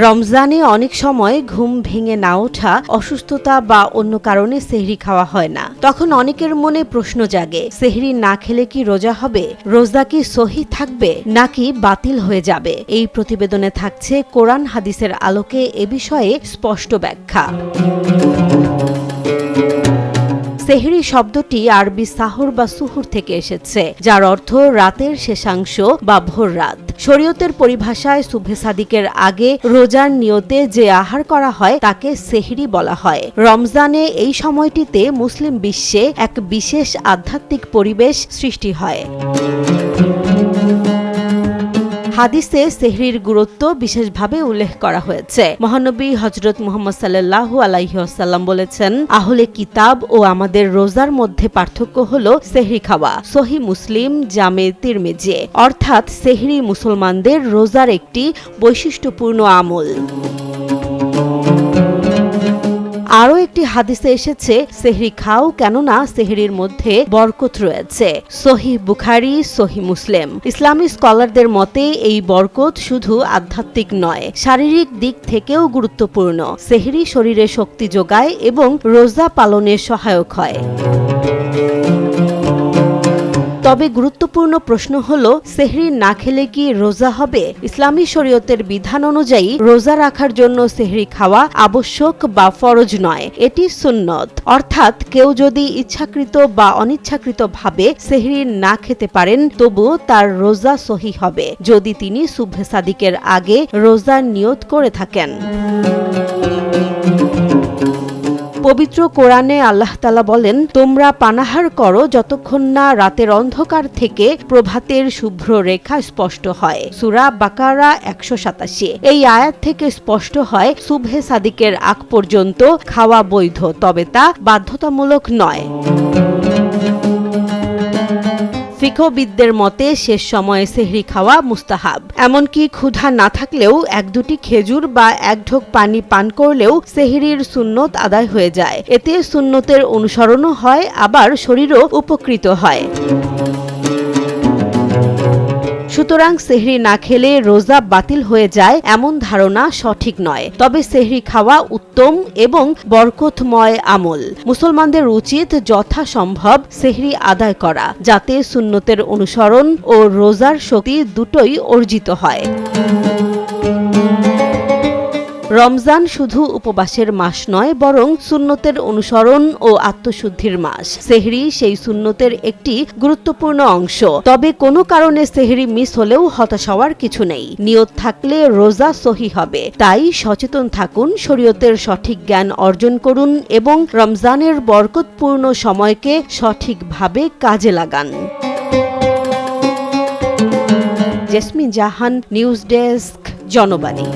রমজানে অনেক সময় ঘুম ভেঙে না ওঠা, অসুস্থতা বা অন্য কারণে সেহরি খাওয়া হয় না। তখন অনেকের মনে প্রশ্ন জাগে, সেহরি না খেলে কি রোজা হবে? রোজা কি সহি থাকবে নাকি বাতিল হয়ে যাবে? এই প্রতিবেদনে থাকছে কোরআন হাদিসের আলোকে এ বিষয়ে স্পষ্ট ব্যাখ্যা। সেহরি শব্দটি আরবি সাহর বা সুহুর থেকে এসেছে, যার অর্থ রাতের শেষাংশ বা ভোর রাত। শরীয়তের পরিভাষায় সুবহে সাদিকের আগে রোজার নিয়তে যে আহার করা হয় তাকে সেহরি বলা হয়। রমজানে এই সময়টিতে মুসলিম বিশ্বে এক বিশেষ আধ্যাত্মিক পরিবেশ সৃষ্টি হয়। হাদিসে সেহরির গুরুত্ব বিশেষভাবে উল্লেখ করা হয়েছে। মহানবী হযরত মুহাম্মদ সাল্লাল্লাহু আলাইহি ওয়াসাল্লাম বলেছেন, আহলে কিতাব ও আমাদের রোজার মধ্যে পার্থক্য হলো সেহরি খাওয়া। সহিহ মুসলিম, জামে তিরমিজি। অর্থাৎ সেহরি মুসলমানদের রোজার একটি বৈশিষ্ট্যপূর্ণ আমল। আরও একটি হাদিসে এসেছে, সেহরি খাও, কেননা সেহরির মধ্যে বরকত রয়েছে। সহিহ বুখারী, সহিহ মুসলিম। ইসলামী স্কলারদের মতে এই বরকত শুধু আধ্যাত্মিক নয়, শারীরিক দিক থেকেও গুরুত্বপূর্ণ। সেহরি শরীরে শক্তি যোগায় এবং রোজা পালনে সহায়ক হয়। তবে গুরুত্বপূর্ণ প্রশ্ন হলো, সেহরি না খেলে কি রোজা হবে? ইসলামী শরীয়তের বিধান অনুযায়ী রোজা রাখার জন্য সেহরি খাওয়া আবশ্যক বা ফরজ নয়, এটি সুন্নত। অর্থাৎ কেউ যদি ইচ্ছাকৃত বা অনিচ্ছাকৃতভাবে সেহরি না খেতে পারেন, তবুও তার রোজা সহি হবে যদি তিনি সুবহে সাদিকের আগে রোজার নিয়ত করে থাকেন। পবিত্র কোরআনে আল্লাহ তাআলা বলেন, তোমরা পানাহার করো যতক্ষণ না রাতের অন্ধকার থেকে প্রভাতের শুভ্র রেখা স্পষ্ট হয়। সূরা বাকারা 187। এই আয়াত থেকে স্পষ্ট হয়, সুবহে সাদিকের আগ পর্যন্ত খাওয়া বৈধ, তবে তা বাধ্যতামূলক নয়। ফিকহবিদদের মতে শেষ সময়ে সেহরি খাওয়া মুস্তাহাব। এমনকি ক্ষুধা না থাকলেও এক দুটি খেজুর বা এক ঢোক পানি পান করলেও সেহরির সুন্নত আদায় হয়ে যায়। এতে সুন্নতের অনুসরণও হয়, আবার শরীরও উপকৃত হয়। সুতরাং সেহরি না খেলে রোজা বাতিল হয়ে যায় এমন ধারণা সঠিক নয়। তবে সেহরি খাওয়া উত্তম এবং বরকতময় আমল। মুসলমানদের উচিত যথাসম্ভব সেহরি আদায় করা, যাতে সুন্নতের অনুসরণ ও রোজার শক্তি দুটোই অর্জিত হয়। রমজান শুধু উপবাসের মাস নয়, বরং সুন্নতের অনুসরণ ও আত্মশুদ্ধির মাস। সেহরি সেই সুন্নতের একটি গুরুত্বপূর্ণ অংশ। তবে কোনো কারণে সেহরি মিস হলেও হতাশ হওয়ার কিছু নেই। নিয়ত থাকলে রোজা সহি হবে। তাই সচেতন থাকুন, শরীয়তের সঠিক জ্ঞান অর্জন করুন এবং রমজানের বরকতপূর্ণ সময়কে সঠিকভাবে কাজে লাগান। জেসমিন জাহান, নিউজ ডেস্ক, জনবাণী।